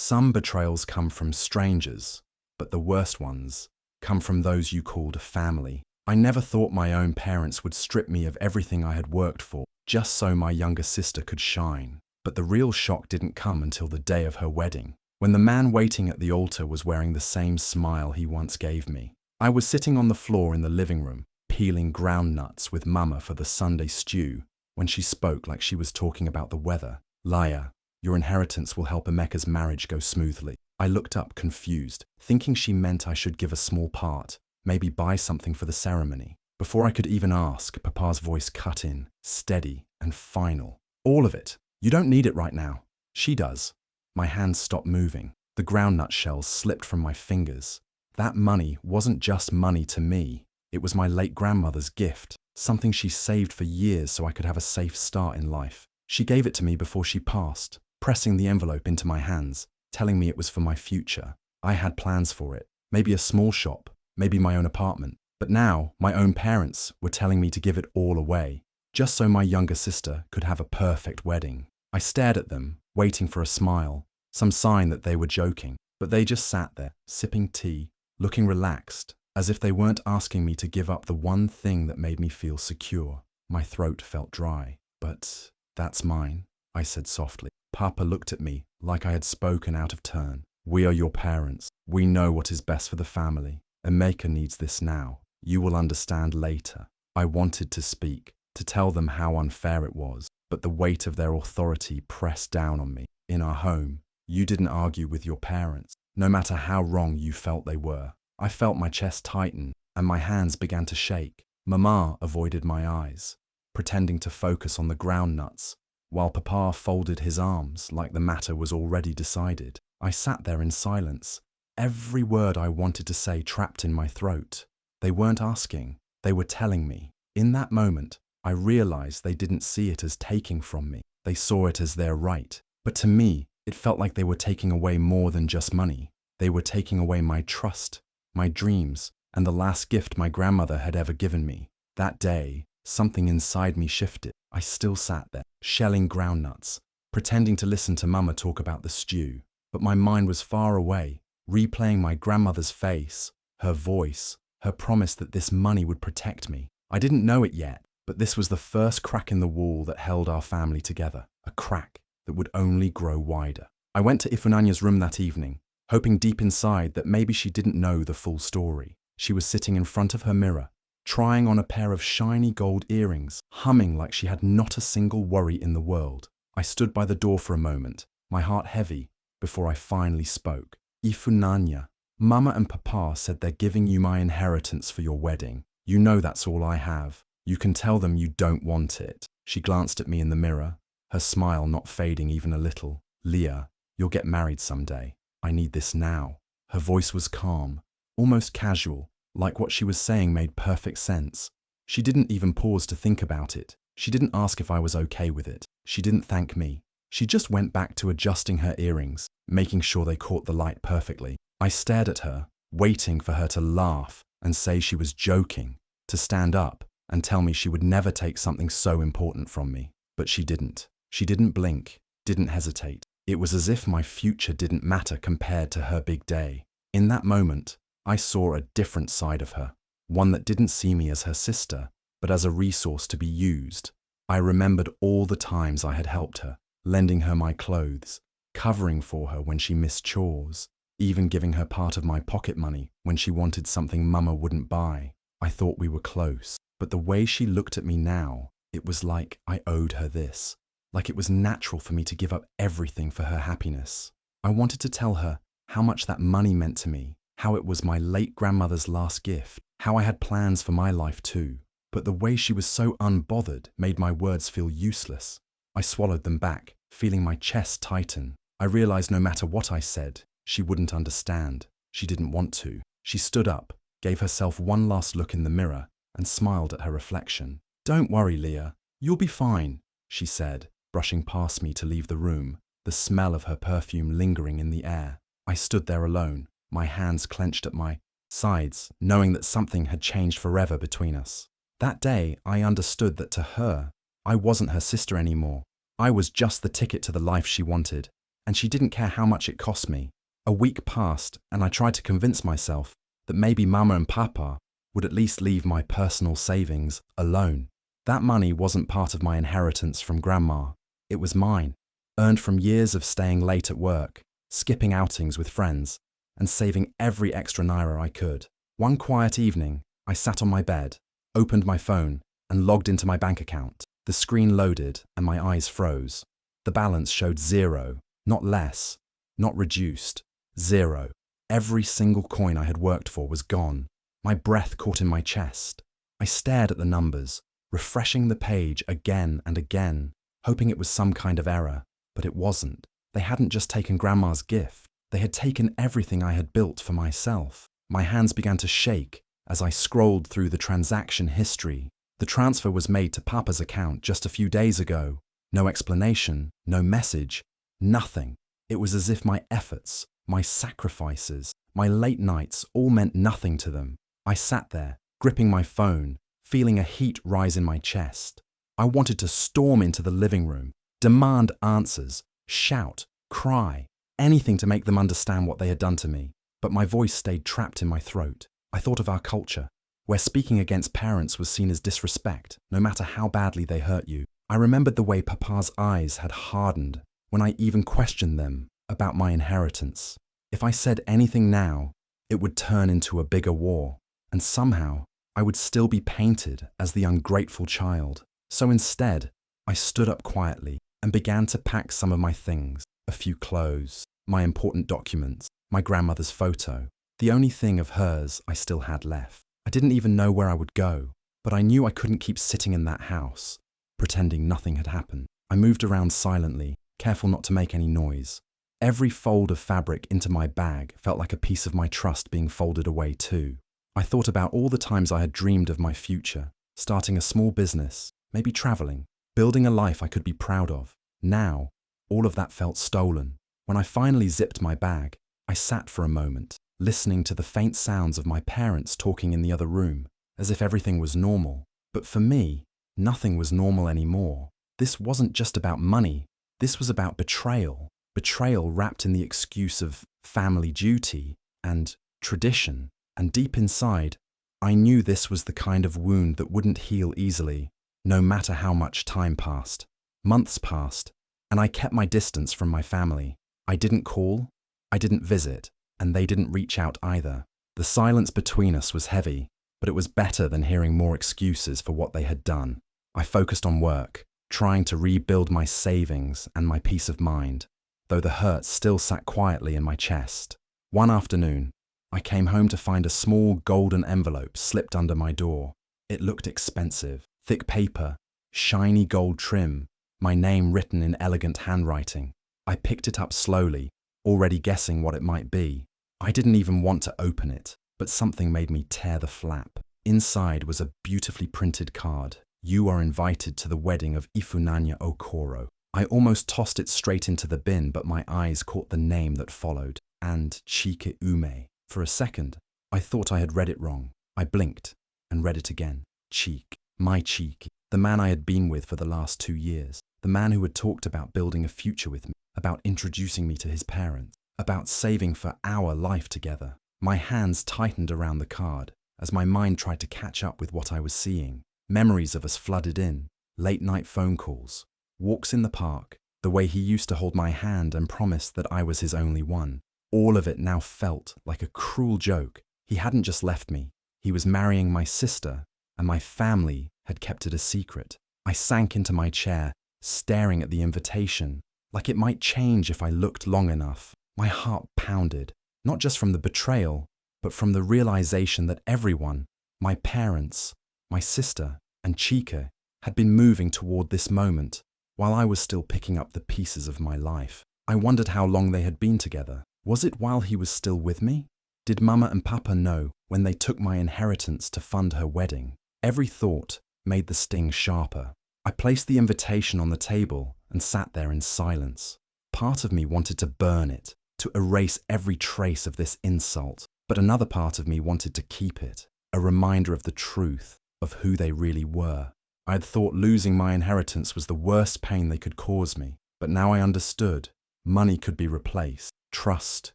Some betrayals come from strangers, but the worst ones come from those you called family. I never thought my own parents would strip me of everything I had worked for, just so my younger sister could shine. But the real shock didn't come until the day of her wedding, when the man waiting at the altar was wearing the same smile he once gave me. I was sitting on the floor in the living room, peeling ground nuts with Mama for the Sunday stew, when she spoke like she was talking about the weather. "Laya, your inheritance will help Emeka's marriage go smoothly." I looked up confused, thinking she meant I should give a small part, maybe buy something for the ceremony. Before I could even ask, Papa's voice cut in, steady and final. "All of it. You don't need it right now. She does." My hands stopped moving. The groundnut shells slipped from my fingers. That money wasn't just money to me. It was my late grandmother's gift, something she saved for years so I could have a safe start in life. She gave it to me before she passed, pressing the envelope into my hands, telling me it was for my future. I had plans for it, maybe a small shop, maybe my own apartment. But now, my own parents were telling me to give it all away, just so my younger sister could have a perfect wedding. I stared at them, waiting for a smile, some sign that they were joking. But they just sat there, sipping tea, looking relaxed, as if they weren't asking me to give up the one thing that made me feel secure. My throat felt dry. "But that's mine," I said softly. Papa looked at me like I had spoken out of turn. "We are your parents. We know what is best for the family. Emeka needs this now. You will understand later." I wanted to speak, to tell them how unfair it was, but the weight of their authority pressed down on me. In our home, you didn't argue with your parents, no matter how wrong you felt they were. I felt my chest tighten, and my hands began to shake. Mama avoided my eyes, pretending to focus on the ground nuts, while Papa folded his arms like the matter was already decided. I sat there in silence, every word I wanted to say trapped in my throat. They weren't asking, they were telling me. In that moment, I realized they didn't see it as taking from me. They saw it as their right. But to me, it felt like they were taking away more than just money. They were taking away my trust, my dreams, and the last gift my grandmother had ever given me. That day, something inside me shifted. I still sat there, shelling groundnuts, pretending to listen to Mama talk about the stew. But my mind was far away, replaying my grandmother's face, her voice, her promise that this money would protect me. I didn't know it yet, but this was the first crack in the wall that held our family together, a crack that would only grow wider. I went to Ifunanya's room that evening, hoping deep inside that maybe she didn't know the full story. She was sitting in front of her mirror, trying on a pair of shiny gold earrings, humming like she had not a single worry in the world. I stood by the door for a moment, my heart heavy, before I finally spoke. "Ifunanya, Mama and Papa said they're giving you my inheritance for your wedding. You know that's all I have. You can tell them you don't want it." She glanced at me in the mirror, her smile not fading even a little. "Leah, you'll get married someday. I need this now." Her voice was calm, almost casual, like what she was saying made perfect sense. She didn't even pause to think about it. She didn't ask if I was okay with it. She didn't thank me. She just went back to adjusting her earrings, making sure they caught the light perfectly. I stared at her, waiting for her to laugh and say she was joking, to stand up and tell me she would never take something so important from me. But she didn't. She didn't blink, didn't hesitate. It was as if my future didn't matter compared to her big day. In that moment, I saw a different side of her, one that didn't see me as her sister, but as a resource to be used. I remembered all the times I had helped her, lending her my clothes, covering for her when she missed chores, even giving her part of my pocket money when she wanted something Mama wouldn't buy. I thought we were close, but the way she looked at me now, it was like I owed her this, like it was natural for me to give up everything for her happiness. I wanted to tell her how much that money meant to me, how it was my late grandmother's last gift, how I had plans for my life too. But the way she was so unbothered made my words feel useless. I swallowed them back, feeling my chest tighten. I realized no matter what I said, she wouldn't understand. She didn't want to. She stood up, gave herself one last look in the mirror, and smiled at her reflection. "Don't worry, Leah. You'll be fine," she said, brushing past me to leave the room, the smell of her perfume lingering in the air. I stood there alone, my hands clenched at my sides, knowing that something had changed forever between us. That day, I understood that to her, I wasn't her sister anymore. I was just the ticket to the life she wanted. and she didn't care how much it cost me. A week passed, and I tried to convince myself that maybe Mama and Papa would at least leave my personal savings alone. That money wasn't part of my inheritance from Grandma. It was mine, earned from years of staying late at work, skipping outings with friends, and saving every extra naira I could. One quiet evening, I sat on my bed, opened my phone, and logged into my bank account. The screen loaded, and my eyes froze. The balance showed zero, not less, not reduced, zero. Every single coin I had worked for was gone. My breath caught in my chest. I stared at the numbers, refreshing the page again and again, hoping it was some kind of error, but it wasn't. They hadn't just taken Grandma's gift, they had taken everything I had built for myself. My hands began to shake as I scrolled through the transaction history. The transfer was made to Papa's account just a few days ago. No explanation, no message, nothing. It was as if my efforts, my sacrifices, my late nights all meant nothing to them. I sat there, gripping my phone, feeling a heat rise in my chest. I wanted to storm into the living room, demand answers, shout, cry, anything to make them understand what they had done to me. But my voice stayed trapped in my throat. I thought of our culture, where speaking against parents was seen as disrespect, no matter how badly they hurt you. I remembered the way Papa's eyes had hardened when I even questioned them about my inheritance. If I said anything now, it would turn into a bigger war, and somehow I would still be painted as the ungrateful child. So instead, I stood up quietly and began to pack some of my things, a few clothes, my important documents, my grandmother's photo, the only thing of hers I still had left. I didn't even know where I would go, but I knew I couldn't keep sitting in that house, pretending nothing had happened. I moved around silently, careful not to make any noise. Every fold of fabric into my bag felt like a piece of my trust being folded away too. I thought about all the times I had dreamed of my future, starting a small business, maybe traveling, building a life I could be proud of. Now, all of that felt stolen. When I finally zipped my bag, I sat for a moment, listening to the faint sounds of my parents talking in the other room, as if everything was normal. But for me, nothing was normal anymore. This wasn't just about money. This was about betrayal. Betrayal wrapped in the excuse of family duty and tradition. And deep inside, I knew this was the kind of wound that wouldn't heal easily, no matter how much time passed. Months passed, and I kept my distance from my family. I didn't call, I didn't visit, and they didn't reach out either. The silence between us was heavy, but it was better than hearing more excuses for what they had done. I focused on work, trying to rebuild my savings and my peace of mind, though the hurt still sat quietly in my chest. One afternoon, I came home to find a small golden envelope slipped under my door. It looked expensive, thick paper, shiny gold trim, my name written in elegant handwriting. I picked it up slowly, already guessing what it might be. I didn't even want to open it, but something made me tear the flap. Inside was a beautifully printed card. You are invited to the wedding of Ifunanya Okoro. I almost tossed it straight into the bin, but my eyes caught the name that followed, and Chike Ume. For a second, I thought I had read it wrong. I blinked and read it again. Cheek, my Cheek, the man I had been with for the last 2 years, the man who had talked about building a future with me, about introducing me to his parents, about saving for our life together. My hands tightened around the card as my mind tried to catch up with what I was seeing. Memories of us flooded in, late-night phone calls, walks in the park, the way he used to hold my hand and promise that I was his only one. All of it now felt like a cruel joke. He hadn't just left me. He was marrying my sister, and my family had kept it a secret. I sank into my chair, staring at the invitation, like it might change if I looked long enough. My heart pounded, not just from the betrayal, but from the realization that everyone, my parents, my sister, and Chika, had been moving toward this moment, while I was still picking up the pieces of my life. I wondered how long they had been together. Was it while he was still with me? Did Mama and Papa know when they took my inheritance to fund her wedding? Every thought made the sting sharper. I placed the invitation on the table and sat there in silence. Part of me wanted to burn it, to erase every trace of this insult, but another part of me wanted to keep it, a reminder of the truth, of who they really were. I had thought losing my inheritance was the worst pain they could cause me, but now I understood. Money could be replaced. Trust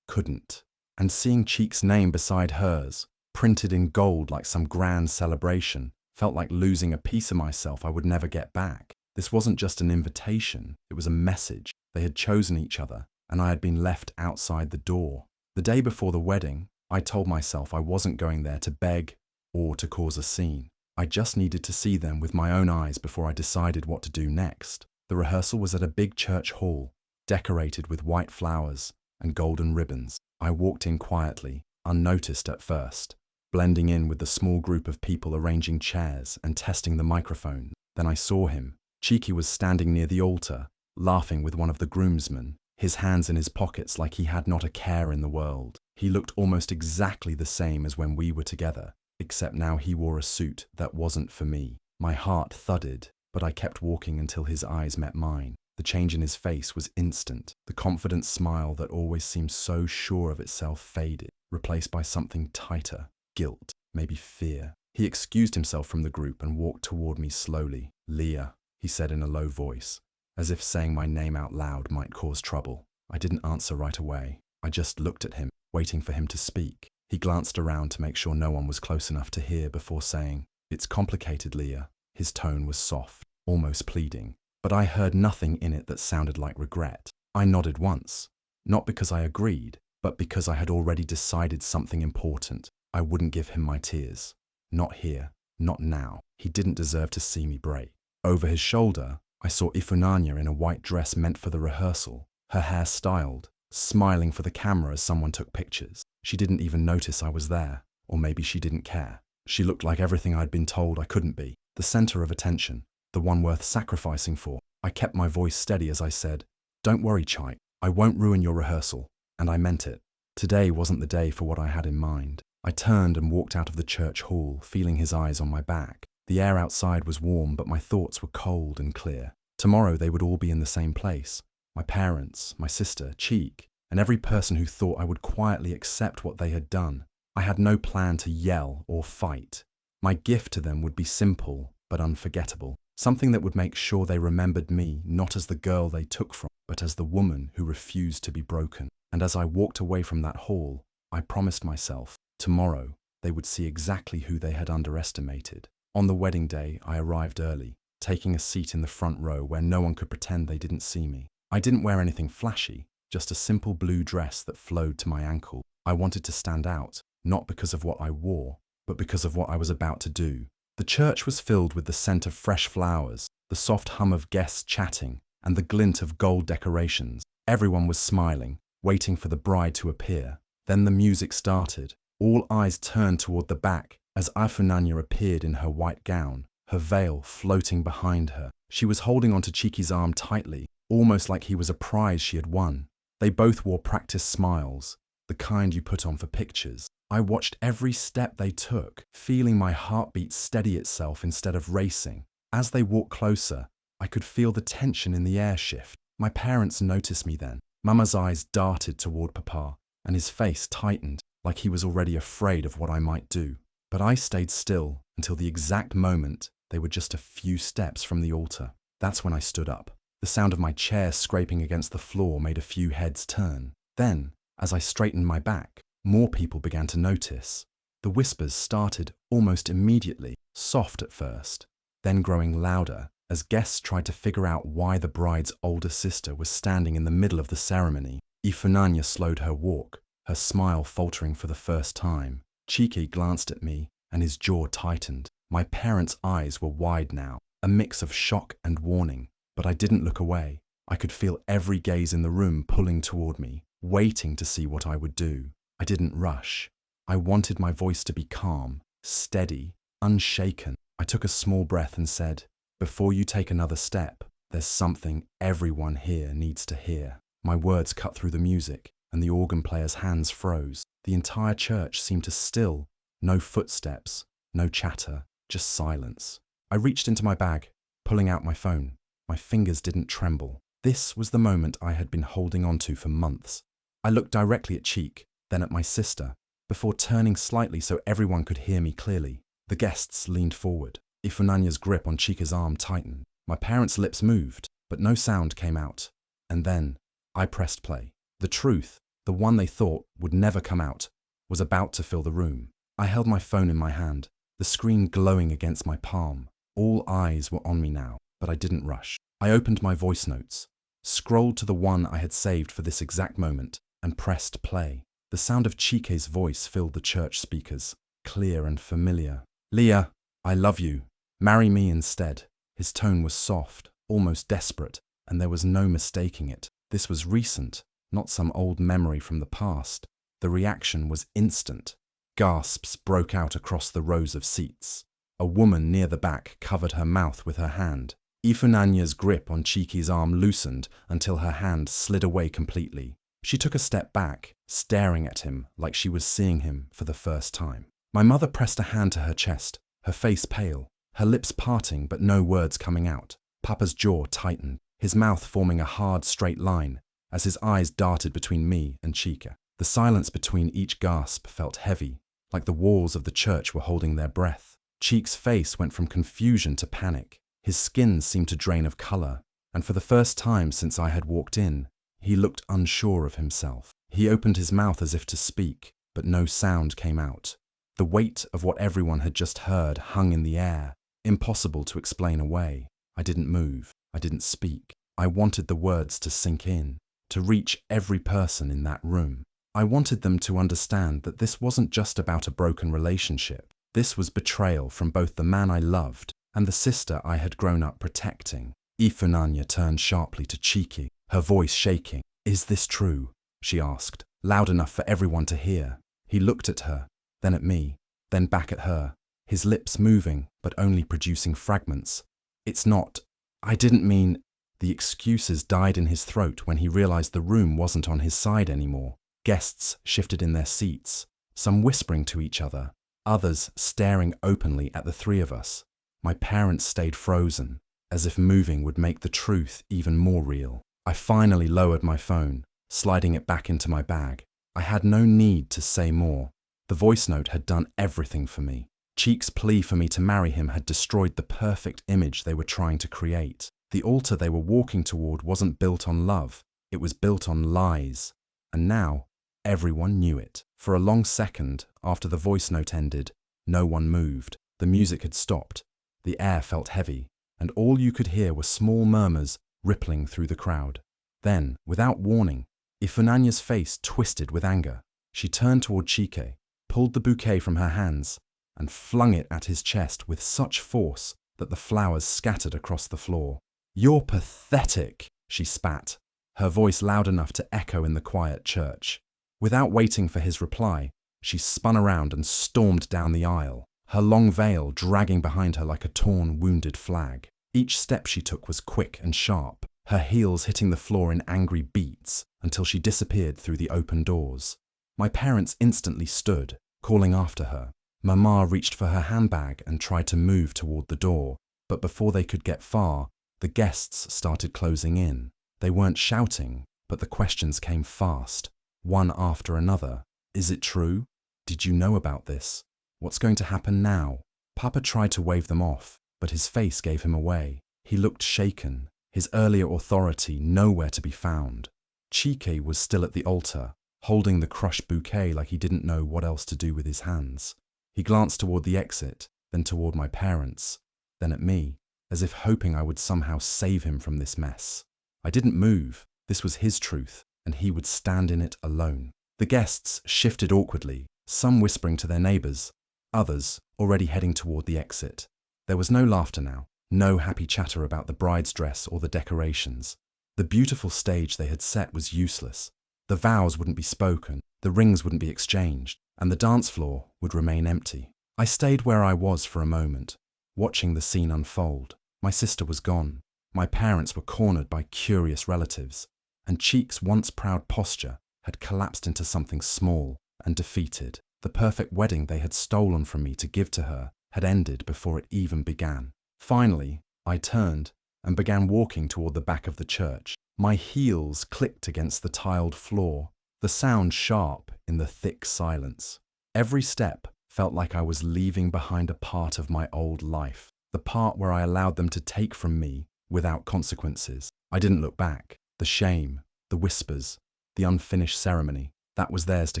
couldn't. And seeing Cheek's name beside hers, printed in gold like some grand celebration, felt like losing a piece of myself I would never get back. This wasn't just an invitation, it was a message. They had chosen each other, and I had been left outside the door. The day before the wedding, I told myself I wasn't going there to beg or to cause a scene. I just needed to see them with my own eyes before I decided what to do next. The rehearsal was at a big church hall, decorated with white flowers and golden ribbons. I walked in quietly, unnoticed at first, blending in with the small group of people arranging chairs and testing the microphone. Then I saw him. Cheeky was standing near the altar, laughing with one of the groomsmen, his hands in his pockets like he had not a care in the world. He looked almost exactly the same as when we were together, except now he wore a suit that wasn't for me. My heart thudded, but I kept walking until his eyes met mine. The change in his face was instant. The confident smile that always seemed so sure of itself faded, replaced by something tighter, guilt, maybe fear. He excused himself from the group and walked toward me slowly. "Leah," he said in a low voice, as if saying my name out loud might cause trouble. I didn't answer right away. I just looked at him, waiting for him to speak. He glanced around to make sure no one was close enough to hear before saying, "It's complicated, Leah." His tone was soft, almost pleading, but I heard nothing in it that sounded like regret. I nodded once, not because I agreed, but because I had already decided something important. I wouldn't give him my tears. Not here, not now. He didn't deserve to see me break. Over his shoulder, I saw Ifunanya in a white dress meant for the rehearsal, her hair styled, smiling for the camera as someone took pictures. She didn't even notice I was there, or maybe she didn't care. She looked like everything I'd been told I couldn't be, the center of attention, the one worth sacrificing for. I kept my voice steady as I said, "Don't worry, Chike, I won't ruin your rehearsal," and I meant it. Today wasn't the day for what I had in mind. I turned and walked out of the church hall, feeling his eyes on my back. The air outside was warm, but my thoughts were cold and clear. Tomorrow they would all be in the same place. My parents, my sister, Cheek, and every person who thought I would quietly accept what they had done. I had no plan to yell or fight. My gift to them would be simple but unforgettable. Something that would make sure they remembered me not as the girl they took from, but as the woman who refused to be broken. And as I walked away from that hall, I promised myself, tomorrow they would see exactly who they had underestimated. On the wedding day, I arrived early, taking a seat in the front row where no one could pretend they didn't see me. I didn't wear anything flashy, just a simple blue dress that flowed to my ankle. I wanted to stand out, not because of what I wore, but because of what I was about to do. The church was filled with the scent of fresh flowers, the soft hum of guests chatting, and the glint of gold decorations. Everyone was smiling, waiting for the bride to appear. Then the music started. All eyes turned toward the back as Ifunanya appeared in her white gown, her veil floating behind her. She was holding onto Cheeky's arm tightly, almost like he was a prize she had won. They both wore practiced smiles, the kind you put on for pictures. I watched every step they took, feeling my heartbeat steady itself instead of racing. As they walked closer, I could feel the tension in the air shift. My parents noticed me then. Mama's eyes darted toward Papa, and his face tightened, like he was already afraid of what I might do. But I stayed still until the exact moment they were just a few steps from the altar. That's when I stood up. The sound of my chair scraping against the floor made a few heads turn. Then, as I straightened my back, more people began to notice. The whispers started almost immediately, soft at first, then growing louder as guests tried to figure out why the bride's older sister was standing in the middle of the ceremony. Ifunanya slowed her walk, her smile faltering for the first time. Cheeky glanced at me, and his jaw tightened. My parents' eyes were wide now, a mix of shock and warning, but I didn't look away. I could feel every gaze in the room pulling toward me, waiting to see what I would do. I didn't rush. I wanted my voice to be calm, steady, unshaken. I took a small breath and said, "Before you take another step, there's something everyone here needs to hear." My words cut through the music, and the organ player's hands froze. The entire church seemed to still. No footsteps, no chatter, just silence. I reached into my bag, pulling out my phone. My fingers didn't tremble. This was the moment I had been holding on to for months. I looked directly at Cheek, then at my sister, before turning slightly so everyone could hear me clearly. The guests leaned forward. Ifunanya's grip on Chika's arm tightened. My parents' lips moved, but no sound came out. And then, I pressed play. The truth, the one they thought would never come out, was about to fill the room. I held my phone in my hand, the screen glowing against my palm. All eyes were on me now, but I didn't rush. I opened my voice notes, scrolled to the one I had saved for this exact moment, and pressed play. The sound of Chike's voice filled the church speakers, clear and familiar. "Leah, I love you. Marry me instead." His tone was soft, almost desperate, and there was no mistaking it. This was recent, not some old memory from the past. The reaction was instant. Gasps broke out across the rows of seats. A woman near the back covered her mouth with her hand. Ifunanya's grip on Chike's arm loosened until her hand slid away completely. She took a step back, staring at him like she was seeing him for the first time. My mother pressed a hand to her chest, her face pale, her lips parting but no words coming out. Papa's jaw tightened, his mouth forming a hard, straight line as his eyes darted between me and Chike. The silence between each gasp felt heavy, like the walls of the church were holding their breath. Chike's face went from confusion to panic. His skin seemed to drain of color, and for the first time since I had walked in, he looked unsure of himself. He opened his mouth as if to speak, but no sound came out. The weight of what everyone had just heard hung in the air, impossible to explain away. I didn't move. I didn't speak. I wanted the words to sink in, to reach every person in that room. I wanted them to understand that this wasn't just about a broken relationship. This was betrayal from both the man I loved and the sister I had grown up protecting. Ifunanya turned sharply to Chike, her voice shaking. "Is this true?" she asked, loud enough for everyone to hear. He looked at her, then at me, then back at her, his lips moving but only producing fragments. "It's not. I didn't mean—" The excuses died in his throat when he realized the room wasn't on his side anymore. Guests shifted in their seats, some whispering to each other, others staring openly at the three of us. My parents stayed frozen, as if moving would make the truth even more real. I finally lowered my phone, sliding it back into my bag. I had no need to say more. The voice note had done everything for me. Chike's plea for me to marry him had destroyed the perfect image they were trying to create. The altar they were walking toward wasn't built on love, it was built on lies. And now, everyone knew it. For a long second, after the voice note ended, no one moved. The music had stopped. The air felt heavy, and all you could hear were small murmurs rippling through the crowd. Then, without warning, Ifunanya's face twisted with anger. She turned toward Chike, pulled the bouquet from her hands, and flung it at his chest with such force that the flowers scattered across the floor. "You're pathetic," she spat, her voice loud enough to echo in the quiet church. Without waiting for his reply, she spun around and stormed down the aisle, her long veil dragging behind her like a torn, wounded flag. Each step she took was quick and sharp, her heels hitting the floor in angry beats until she disappeared through the open doors. My parents instantly stood, calling after her. Mama reached for her handbag and tried to move toward the door, but before they could get far, the guests started closing in. They weren't shouting, but the questions came fast, one after another. "Is it true? Did you know about this? What's going to happen now?" Papa tried to wave them off, but his face gave him away. He looked shaken, his earlier authority nowhere to be found. Chike was still at the altar, holding the crushed bouquet like he didn't know what else to do with his hands. He glanced toward the exit, then toward my parents, then at me, as if hoping I would somehow save him from this mess. I didn't move. This was his truth, and he would stand in it alone. The guests shifted awkwardly, some whispering to their neighbors, others already heading toward the exit. There was no laughter now, no happy chatter about the bride's dress or the decorations. The beautiful stage they had set was useless. The vows wouldn't be spoken, the rings wouldn't be exchanged, and the dance floor would remain empty. I stayed where I was for a moment, watching the scene unfold. My sister was gone. My parents were cornered by curious relatives, and Chike's once proud posture had collapsed into something small and defeated. The perfect wedding they had stolen from me to give to her had ended before it even began. Finally, I turned and began walking toward the back of the church. My heels clicked against the tiled floor, the sound sharp in the thick silence. Every step felt like I was leaving behind a part of my old life, the part where I allowed them to take from me without consequences. I didn't look back. The shame, the whispers, the unfinished ceremony, that was theirs to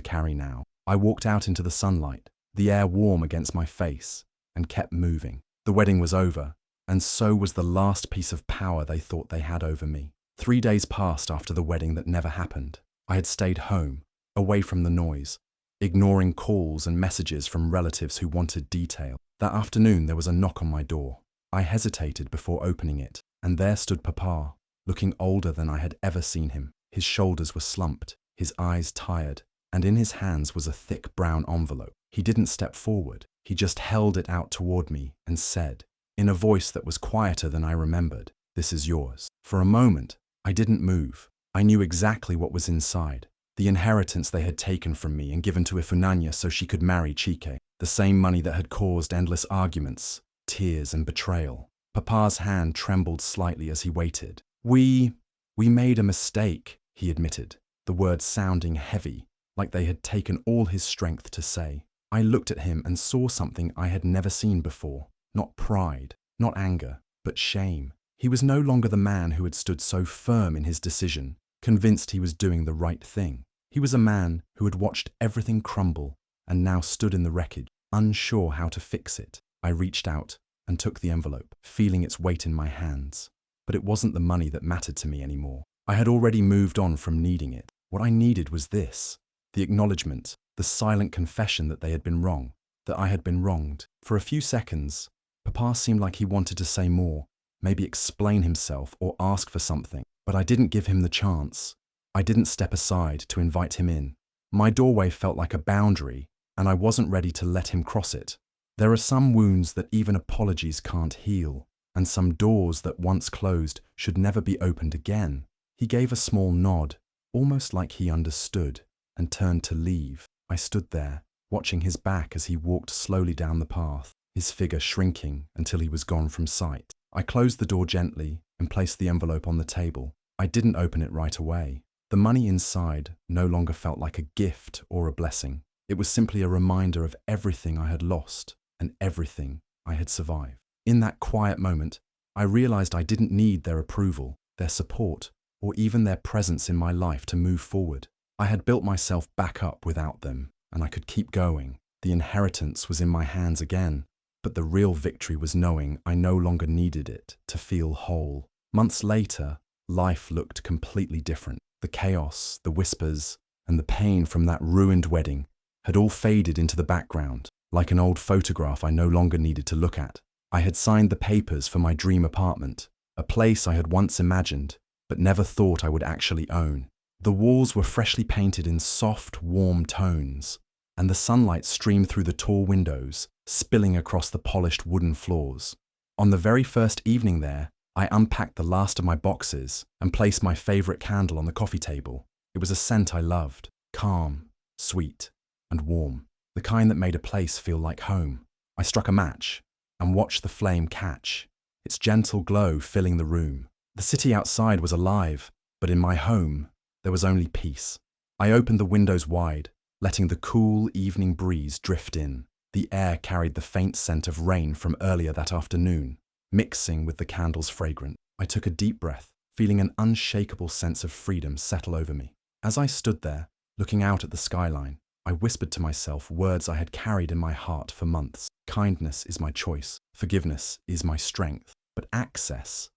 carry now. I walked out into the sunlight, the air warm against my face, and kept moving. The wedding was over, and so was the last piece of power they thought they had over me. 3 days passed after the wedding that never happened. I had stayed home, away from the noise, ignoring calls and messages from relatives who wanted detail. That afternoon there was a knock on my door. I hesitated before opening it, and there stood Papa, looking older than I had ever seen him. His shoulders were slumped, his eyes tired, and in his hands was a thick brown envelope. He didn't step forward, he just held it out toward me and said, in a voice that was quieter than I remembered, "This is yours." For a moment, I didn't move. I knew exactly what was inside. The inheritance they had taken from me and given to Ifunanya so she could marry Chike. The same money that had caused endless arguments, tears and betrayal. Papa's hand trembled slightly as he waited. We made a mistake, he admitted, the words sounding heavy, like they had taken all his strength to say. I looked at him and saw something I had never seen before. Not pride, not anger, but shame. He was no longer the man who had stood so firm in his decision, convinced he was doing the right thing. He was a man who had watched everything crumble and now stood in the wreckage, unsure how to fix it. I reached out and took the envelope, feeling its weight in my hands. But it wasn't the money that mattered to me anymore. I had already moved on from needing it. What I needed was this, the acknowledgement, the silent confession that they had been wrong, that I had been wronged. For a few seconds, Papa seemed like he wanted to say more, maybe explain himself or ask for something, but I didn't give him the chance. I didn't step aside to invite him in. My doorway felt like a boundary, and I wasn't ready to let him cross it. There are some wounds that even apologies can't heal, and some doors that once closed should never be opened again. He gave a small nod, almost like he understood, and turned to leave. I stood there, watching his back as he walked slowly down the path, his figure shrinking until he was gone from sight. I closed the door gently and placed the envelope on the table. I didn't open it right away. The money inside no longer felt like a gift or a blessing. It was simply a reminder of everything I had lost and everything I had survived. In that quiet moment, I realized I didn't need their approval, their support, or even their presence in my life to move forward. I had built myself back up without them, and I could keep going. The inheritance was in my hands again, but the real victory was knowing I no longer needed it to feel whole. Months later, life looked completely different. The chaos, the whispers, and the pain from that ruined wedding had all faded into the background, like an old photograph I no longer needed to look at. I had signed the papers for my dream apartment, a place I had once imagined, but never thought I would actually own. The walls were freshly painted in soft, warm tones, and the sunlight streamed through the tall windows, spilling across the polished wooden floors. On the very first evening there, I unpacked the last of my boxes and placed my favorite candle on the coffee table. It was a scent I loved, calm, sweet, and warm, the kind that made a place feel like home. I struck a match and watched the flame catch, its gentle glow filling the room. The city outside was alive, but in my home, there was only peace. I opened the windows wide, letting the cool evening breeze drift in. The air carried the faint scent of rain from earlier that afternoon, mixing with the candle's fragrance. I took a deep breath, feeling an unshakable sense of freedom settle over me. As I stood there, looking out at the skyline, I whispered to myself words I had carried in my heart for months. Kindness is my choice. Forgiveness is my strength. But access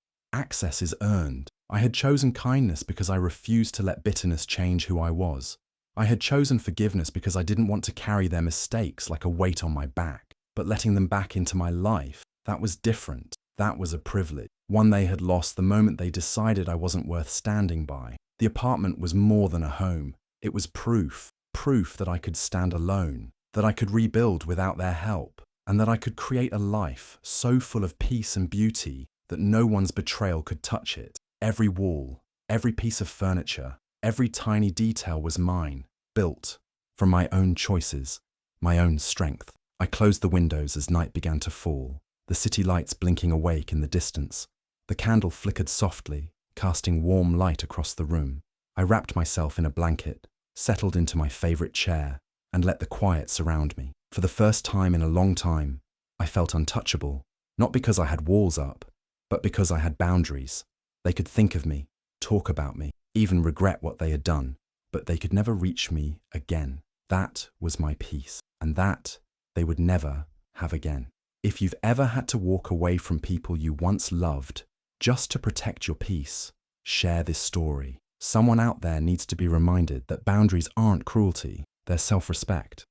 is earned. I had chosen kindness because I refused to let bitterness change who I was. I had chosen forgiveness because I didn't want to carry their mistakes like a weight on my back. But letting them back into my life, that was different. That was a privilege, one they had lost the moment they decided I wasn't worth standing by. The apartment was more than a home. It was proof that I could stand alone, that I could rebuild without their help, and that I could create a life so full of peace and beauty that no one's betrayal could touch it. Every wall, every piece of furniture, every tiny detail was mine, built from my own choices, my own strength. I closed the windows as night began to fall, the city lights blinking awake in the distance. The candle flickered softly, casting warm light across the room. I wrapped myself in a blanket, settled into my favorite chair, and let the quiet surround me. For the first time in a long time, I felt untouchable, not because I had walls up, but because I had boundaries. They could think of me, talk about me, even regret what they had done, but they could never reach me again. That was my peace, and that they would never have again. If you've ever had to walk away from people you once loved just to protect your peace, share this story. Someone out there needs to be reminded that boundaries aren't cruelty, they're self-respect.